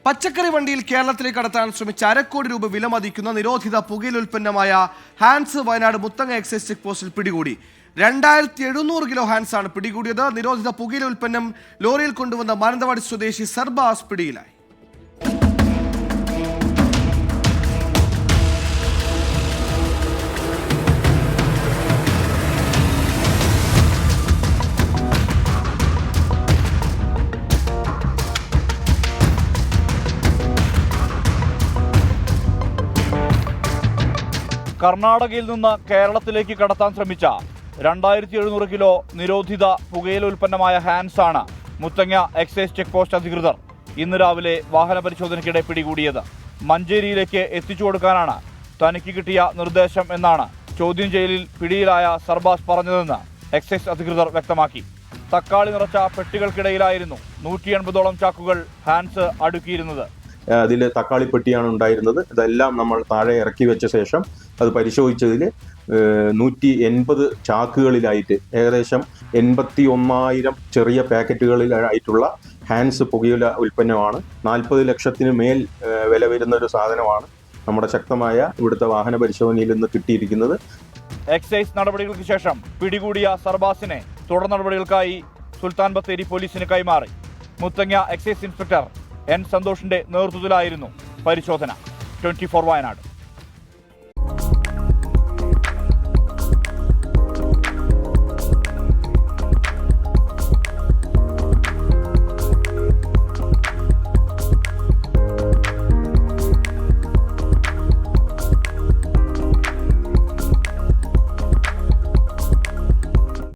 പച്ചക്കറി വണ്ടിയിൽ കേരളത്തിലേക്ക് കടത്താൻ ശ്രമിച്ച അരക്കോടി രൂപ വിലമതിക്കുന്ന നിരോധിത പുകയില ഉൽപ്പന്നമായ ഹാൻസ് വയനാട് മുത്തങ്ങ എക്സൈസ് ചെക്ക് പോസ്റ്റിൽ പിടികൂടി. 2700 കിലോ ഹാൻസ് ആണ് പിടികൂടിയത്. നിരോധിത പുകയില ഉൽപ്പന്നം ലോറിയിൽ കൊണ്ടുവന്ന മാനന്തവാടി സ്വദേശി സർബാസ് പിടിയിലായി. കർണാടകയിൽ നിന്ന് കേരളത്തിലേക്ക് കടത്താൻ ശ്രമിച്ച 2700 കിലോ നിരോധിത പുകയില ഉൽപ്പന്നമായ ഹാൻസ് ആണ് മുത്തങ്ങ എക്സൈസ് ചെക്ക് പോസ്റ്റ് അധികൃതർ ഇന്ന് രാവിലെ വാഹന പരിശോധനയ്ക്കിടെ പിടികൂടിയത്. മഞ്ചേരിയിലേക്ക് എത്തിച്ചു കൊടുക്കാനാണ് തനിക്ക് കിട്ടിയ നിർദ്ദേശം എന്നാണ് ചോദ്യം ചെയ്യലിൽ പിടിയിലായ സർബാസ് പറഞ്ഞതെന്ന് എക്സൈസ് അധികൃതർ വ്യക്തമാക്കി. തക്കാളി നിറച്ച പെട്ടികൾക്കിടയിലായിരുന്നു 180ഓളം ചാക്കുകൾ ഹാൻസ് അടുക്കിയിരുന്നത്. അതിൽ തക്കാളി പെട്ടിയാണ് ഉണ്ടായിരുന്നത്. ഇതെല്ലാം നമ്മൾ താഴെ ഇറക്കി വെച്ച ശേഷം അത് പരിശോധിച്ചതിൽ 180 ചാക്കുകളിലായിട്ട് ഏകദേശം 81,000 ചെറിയ പാക്കറ്റുകളിലായിട്ടുള്ള ഹാൻസ് പുകയില ഉൽപ്പന്നമാണ്. 40 ലക്ഷത്തിന് മേൽ വില വരുന്ന ഒരു സാധനമാണ് നമ്മുടെ ശക്തമായ ഇവിടുത്തെ വാഹന പരിശോധനയിൽ നിന്ന് കിട്ടിയിരിക്കുന്നത്. എക്സൈസ് നടപടികൾക്ക് ശേഷം പിടികൂടിയ സർബാസിനെ തുടർ നടപടികൾക്കായി സുൽത്താൻ ബത്തേരി പോലീസിന് കൈമാറി. മുത്തങ്ങ എക്സൈസ് ഇൻസ്പെക്ടർ എൻ സന്തോഷിന്റെ നേതൃത്വത്തിലായിരുന്നു പരിശോധന. 24 വയനാട്.